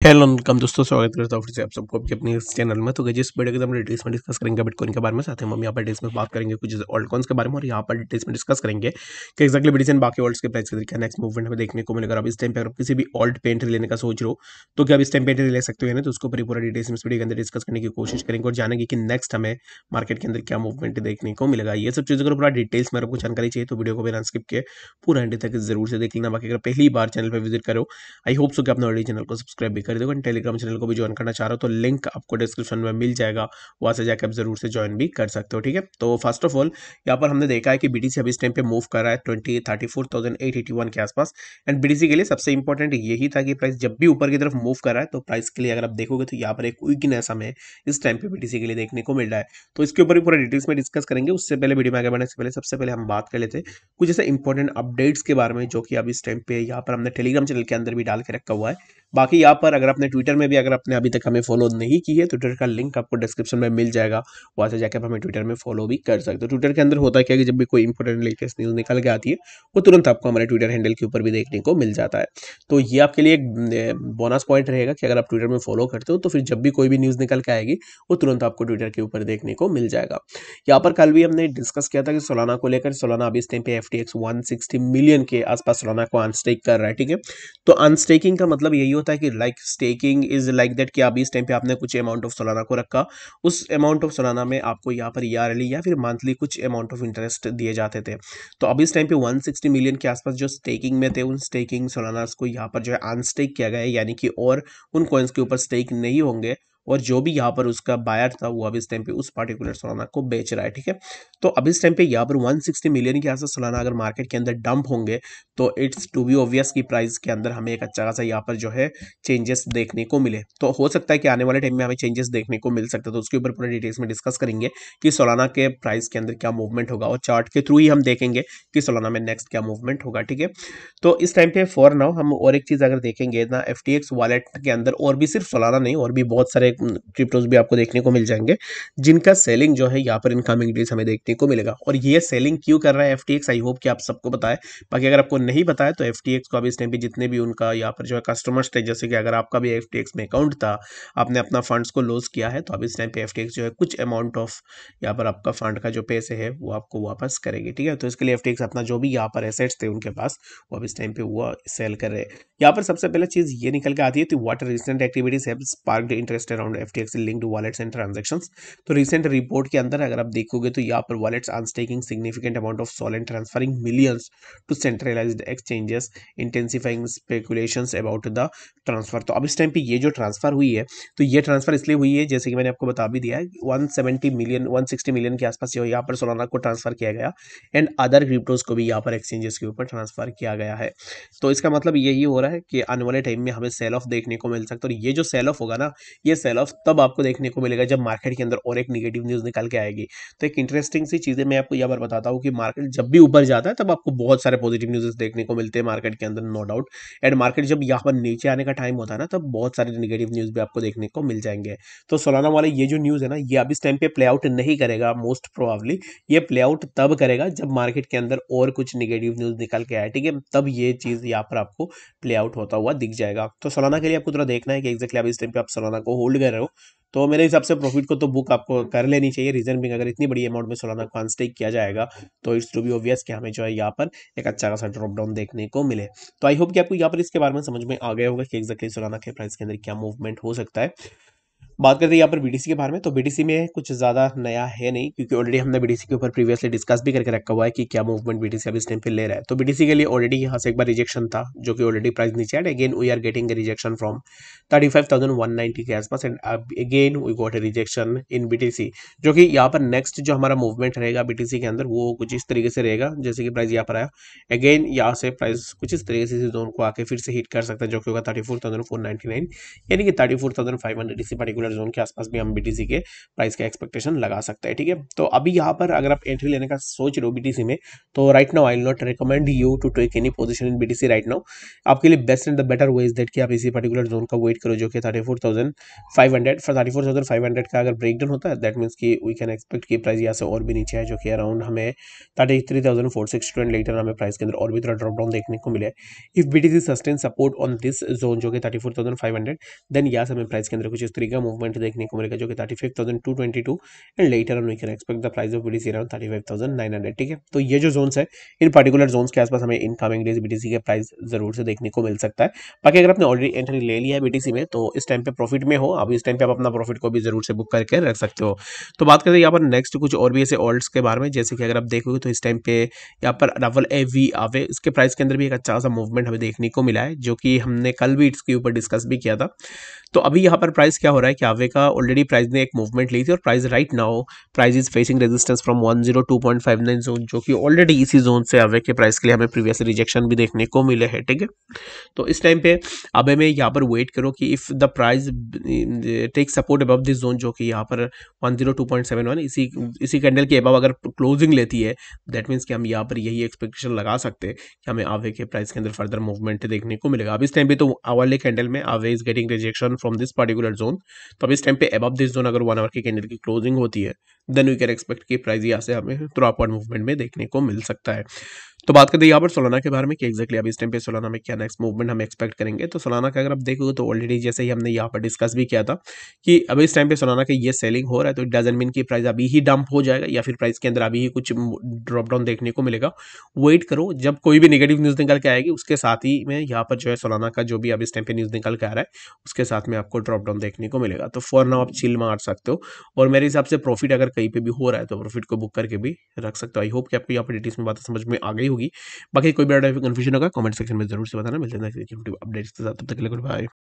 Hello welcome दोस्तों, स्वागत करता हूँ फिर से आप सबको आपके अपने इस चैनल में। तो गाइस इस वीडियो के अंदर हम डिटेल्स में डिस्कस करेंगे बिटकॉइन के बारे में। साथ ही हम यहाँ पर डिटेल्स में बात करेंगे कुछ ऑल्ट कॉइन्स के बारे में, और यहाँ पर डिटेल्स में डिस्कस करेंगे कि एक्जैक्टली बिटकॉइन बाकी ऑल्ट्स के प्राइस के तरीके नेक्स्ट मूवमेंट हमें देखने को मिलेगा। अब इस टाइम पे अगर आप किसी भी ऑल्ट पे एंट्री लेने का सोच रहे हो तो क्या आप इस टाइम पे एंट्री ले सकते हो या नहीं, तो उसको पूरा डिटेल्स में इस वीडियो के अंदर डिस्कस करने की कोशिश करेंगे और जानेंगे कि नेक्स्ट हमें मार्केट के अंदर क्या मूवमेंट देखने को मिलेगा। ये सब चीज़ों को पूरा डिटेल्स में आपको जानकारी चाहिए तो वीडियो को बिना स्किप के पूरा एंड तक जरूर से देख लेना। बाकी अगर पहली बार चैनल पर विजिट करो, आई होप सो कि आपने ऑलरेडी चैनल को सब्सक्राइब भी कर दो, और टेलीग्राम चैनल को भी ज्वाइन करना चाह रहे हो तो लिंक आपको डिस्क्रिप्शन में मिल जाएगा, वहां से जाकर आप जरूर से ज्वाइन भी कर सकते हो। ठीक है, तो फर्स्ट ऑफ ऑल यहाँ पर हमने देखा है कि बीटीसी अभी इस टाइम पे मूव कर रहा है 34,881 के आसपास। एंड बीटीसी के लिए सबसे इंपॉर्टेंट यही था कि प्राइस जब भी ऊपर की तरफ मूव कर रहा है तो प्राइस के लिए अगर आप देखोगे तो यहाँ पर एक वीकनेस हमें इस टाइम पे बीटीसी के लिए देखने को मिल रहा है। तो इसके ऊपर भी पूरा डिटेल्स में डिस्कस करेंगे। उससे पहले वीडियो में आगे बढ़ने से पहले सबसे पहले हम बात कर लेते हैं कुछ ऐसे इंपॉर्टेंट अपडेट्स के बारे में जो कि अब इस टाइम पे यहाँ पर हमने टेलीग्राम चैनल के अंदर भी डाल के रखा हुआ है। बाकी यहाँ पर अगर आपने ट्विटर में भी अगर आपने अभी तक हमें फॉलो नहीं की है तो ट्विटर का लिंक आपको डिस्क्रिप्शन में मिल जाएगा, वहां से जाकर आप हमें ट्विटर में फॉलो भी कर सकते हो। ट्विटर के अंदर होता क्या है कि जब भी कोई इंपॉर्टेंट लेटेस्ट न्यूज़ निकल के आती है वो तुरंत आपको हमारे ट्विटर हैंडल के ऊपर भी देखने को मिल जाता है। तो ये आपके लिए एक बोनस पॉइंट रहेगा कि अगर आप ट्विटर में फॉलो करते हो तो फिर जब भी कोई भी न्यूज़ निकल के आएगी वो तुरंत आपको ट्विटर के ऊपर देखने को मिल जाएगा। यहाँ पर कल भी हमने डिस्कस किया था कि सोलाना को लेकर, सोलाना अभी इस टाइम पे FTX 160 मिलियन के आसपास सोलाना को अनस्टेक कर रहा है। ठीक है, तो अनस्टेकिंग का मतलब यही होता है कि like staking is like that कि अभी इस टाइम पे आपने कुछ अमाउंट ऑफ सोलाना को रखा, उस अमाउंट ऑफ सोलाना में आपको यहाँ पर ईयरली या फिर मंथली कुछ अमाउंट ऑफ इंटरेस्ट दिए जाते थे। तो अभी इस टाइम पे 160 मिलियन के आसपास जो स्टेकिंग में थे उन स्टेकिंग सोलानास को यहाँ पर जो है अनस्टेक किया गया है, यानी कि और उन कॉइन्स के ऊपर स्टेक नहीं होंगे, और जो भी यहाँ पर उसका बायर था वो अभी इस टाइम पे उस पार्टिकुलर सोलाना को बेच रहा है। ठीक है, तो अभी इस टाइम पे यहाँ पर 160 मिलियन के आसपास सोलाना अगर मार्केट के अंदर डंप होंगे तो इट्स टू बी ऑब्वियस की प्राइस के अंदर हमें एक अच्छा खासा यहाँ पर जो है चेंजेस देखने को मिले। तो हो सकता है कि आने वाले टाइम में हमें चेंजेस देखने को मिल सकता है, तो उसके ऊपर पूरे डिटेल्स में डिस्कस करेंगे कि सोलाना के प्राइस के अंदर क्या मूवमेंट होगा, और चार्ट के थ्रू ही हम देखेंगे कि सोलाना में नेक्स्ट क्या मूवमेंट होगा। ठीक है, तो इस टाइम पे फॉर नाउ हम और एक चीज अगर देखेंगे ना, FTX वॉलेट के अंदर और भी सिर्फ सोलाना नहीं और भी बहुत सारे क्रिप्टोज भी आपको देखने को मिल जाएंगे जिनका सेलिंग जो है यहाँ पर इनकमिंग डेज हमें देखने को मिलेगा। और ये सेलिंग क्यों कर रहा है FTX, आई होप कि आप सबको पता है। बाकी अगर आपको नहीं पता है तो FTX को अभी इस टाइम पे जितने भी उनका यहाँ पर जो है कस्टमर्स थे, जैसे कि अगर आपका भी FTX में अकाउंट था, आपने अपना फंड्स को लॉस किया है, तो अभी इस टाइम पे FTX जो है कुछ अमाउंट ऑफ यहाँ पर आपका फंड का जो पैसे है वो आपको वापस करेगी। ठीक है, तो इसके लिए FTX अपना जो भी यहाँ पर एसेट्स थे उनके पास वो अब इस टाइम पे वो सेल कर रहे हैं। यहाँ पर सबसे पहले चीज ये निकल के आती है तो what recent activities have sparked interest around FTX linked wallets and transactions. तो रिसेंट रिपोर्ट के अंदर अगर आप देखोगे तो यहाँ पर wallets unstaking significant amount of SOL and transferring millions to centralised exchanges, intensifying speculations about the transfer. तो अब इस टाइम पे ये जो ट्रांसफर हुई है तो ये ट्रांसफर इसलिए हुई है, जैसे कि मैंने आपको बता भी दिया है, 170 मिलियन 160 मिलियन के आसपास यहाँ पर सोलाना को ट्रांसफर किया गया, एंड अदर क्रिप्टोज को भी यहाँ पर एक्सचेंजेस के ऊपर ट्रांसफर किया गया है। तो इसका मतलब यही हो रहा है कि आने वाले टाइम में हमें सेल ऑफ देखने को मिल सकता है, और ये जो सेल ऑफ होगा ना, ये सेल ऑफ तब आपको देखने को मिलेगा जब मार्केट के अंदर और एक निगेटिव न्यूज निकल के आएगी। तो एक इंटरेस्टिंग सी चीजें मैं आपको यहाँ पर बताता हूँ कि मार्केट जब भी ऊपर जाता है तब आपको बहुत सारे पॉजिटिव न्यूज देखने को मिलते हैं मार्केट के अंदर, नो डाउट। एंड मार्केट जब यहाँ पर नीचे आने का टाइम होता है ना, तब बहुत सारे निगेटिव न्यूज भी आपको देखने को मिल जाएंगे। तो सोलाना वाले ये जो न्यूज है ना, ये अब इस टाइम पे प्ले आउट नहीं करेगा, मोस्ट प्रोबेबली ये प्ले आउट तब करेगा जब मार्केट के अंदर और कुछ निगेटिव न्यूज निकल के आए। ठीक है, तब ये चीज यहाँ पर आपको प्ले आउट होता हुआ दिख जाएगा। तो सोलाना के लिए आपको थोड़ा देखना है कि एग्जैक्टली आप इस टाइम पे आप सोलाना को होल्ड कर रहे हो, तो मेरे हिसाब से प्रॉफिट को तो बुक आपको कर लेनी चाहिए। रीजन भी अगर इतनी बड़ी अमाउंट में सोलाना को अनस्टेक किया जाएगा तो इट्स टू बी ऑब्वियस कि हमें जो है यहाँ पर एक अच्छा खासा ड्रॉप डाउन देखने को मिले। तो आई होप कि आपको यहाँ पर इसके बारे में समझ में आ गया होगा कि एग्जैक्टली सोलाना के प्राइस के अंदर क्या मूवमेंट हो सकता है। बात करते हैं यहाँ पर BTC के बारे में, तो BTC में कुछ ज़्यादा नया है नहीं, क्योंकि ऑलरेडी हमने BTC के ऊपर प्रीवियसली डिस्कस भी करके रखा हुआ है कि क्या मूवमेंट BTC अब इस टाइम पे ले रहा है। तो BTC के लिए ऑलरेडी यहाँ से एक बार रिजेक्शन था जो कि ऑलरेडी प्राइस नीचे आया, again we are getting rejection from 35,190 के आसपास, and again we got a rejection in BTC, जो कि यहाँ पर नेक्स्ट जो हमारा मूवमेंट रहेगा BTC के अंदर वो कुछ इस तरीके से रहेगा, जैसे कि प्राइस यहाँ पर आया, अगेन यहाँ से प्राइस कुछ इस तरीके से जोन को आके फिर से हिट कर सकता है, जो कि होगा 34,499, यानी कि 34,500 इसी पर्टिकुलर पर्टिकुलर जोन के आसपास भी हम बीटीसी के प्राइस का एक्सपेक्टेशन लगा सकते हैं, ठीक है। तो अभी यहाँ पर अगर आप एंट्री लेने का सोच रहे हो बीटीसी में, तो right now I will not recommend you to take any position in BTC right now. आपके लिए best and the better way is that कि आप इसी पर्टिकुलर जोन का वेट करो जो कि 34,500 फॉर 34,500 का अगर ब्रेक डाउन होता है दैट मीन्स कि वी कैन एक्सपेक्ट कि प्राइस यहाँ से और भी नीचे है, जो कि अराउंड हमें 33,462 एंड लेटर हमें प्राइस के अंदर और भी थोड़ा ड्रॉप डाउन देखने को मिले। If BTC sustain support on this zone जो कि 34,500, देन यहाँ से हमें प्राइस के अंदर कुछ इस तरीके का मूवमेंट देखने को मिलेगा जो कि 35,222 and later on we can expect the price of BTC around 35,900, ठीक है। तो ये जो जोन्स है, इन पर्टिकुलर जोन्स के आसपास हमें इन कमिंग डेज बीटीसी के प्राइस जरूर से देखने को मिल सकता है। बाकी अगर आपने ऑलरेडी एंट्री ले लिया है बीटीसी में, तो इस टाइम पे प्रॉफिट में हो, अब इस टाइम पे आप अपना प्रॉफिट को भी जरूर से बुक करके रख सकते हो। तो बात करते हैं यहाँ पर नेक्स्ट कुछ और भी ऐसे ऑल्ट्स के बारे में, जैसे कि अगर आप देखोगे तो इस टाइम पे यहाँ पर रवल एवी आवे, इसके प्राइस के अंदर भी एक अच्छा सा मूवमेंट हमें देखने को मिला है, जो कि हमने कल भी इसके ऊपर डिस्कस भी किया था। तो अभी यहाँ पर प्राइस क्या हो रहा है कि आवे का ऑलरेडी प्राइस ने एक मूवमेंट ली थी और price right now price is facing resistance from 102.59 zone, जो कि ऑलरेडी इसी जोन से आवे के प्राइस के लिए हमें प्रीवियस रिजेक्शन भी देखने को मिले हैं, ठीक है। तो इस टाइम पे अब हमें यहाँ पर वेट करो कि if the price take support above this zone, जो कि यहाँ पर 102.71 इसी कैंडल के अबव अगर क्लोजिंग लेती है, दैट मीन्स कि हम यहाँ पर यही एक्सपेक्टेशन लगा सकते हैं कि हमें आवे के प्राइस के अंदर फर्दर मूवमेंट देखने को मिलेगा। अब इस टाइम पे तो वाले कैंडल में आवे is getting rejection from this particular zone, तो अब इस टाइम पे अबव दिस जोन अगर 1 आवर की कैंडल की क्लोजिंग होती है, देन वी कैन एक्सपेक्ट कि प्राइस यहाँ से हमें थ्रू अपवर्ड मूवमेंट में देखने को मिल सकता है। तो बात करते हैं यहाँ पर सोलाना के बारे में कि एक्जैक्टली अभी इस टाइम पे सोलाना में क्या नेक्स्ट मूवमेंट हम एक्सपेक्ट करेंगे। तो सोलाना का अगर आप देखोगे तो ऑलरेडी जैसे ही हमने यहाँ पर डिस्कस भी किया था कि अभी इस टाइम पे सोलाना का ये सेलिंग हो रहा है, तो इट डजंट मीन कि प्राइस अभी ही डंप हो जाएगा या फिर प्राइस के अंदर अभी ही कुछ ड्रॉप डाउन देखने को मिलेगा। वेट करो, जब कोई भी नेगेटिव न्यूज़ निकल के आएगी उसके साथ ही में यहाँ पर जो है सोलाना का जो भी अभी इस टाइम पे न्यूज़ निकल के आ रहा है उसके साथ में आपको ड्रॉप डाउन देखने को मिलेगा। तो फॉर नाउ आप चिल मार सकते हो, और मेरे हिसाब से प्रॉफिट अगर कहीं पे भी हो रहा है तो प्रॉफिट को बुक करके भी रख सकते हो। आई होप कि आपको यहाँ पर डिटेल्स में बातें समझ में आ गई होगी। बाकी कोई भी कंफ्यूजन होगा कमेंट सेक्शन में जरूर से बताना। मिलते हैं नेक्स्ट अपडेट्स के साथ, तब तक के लिए गुड बाय।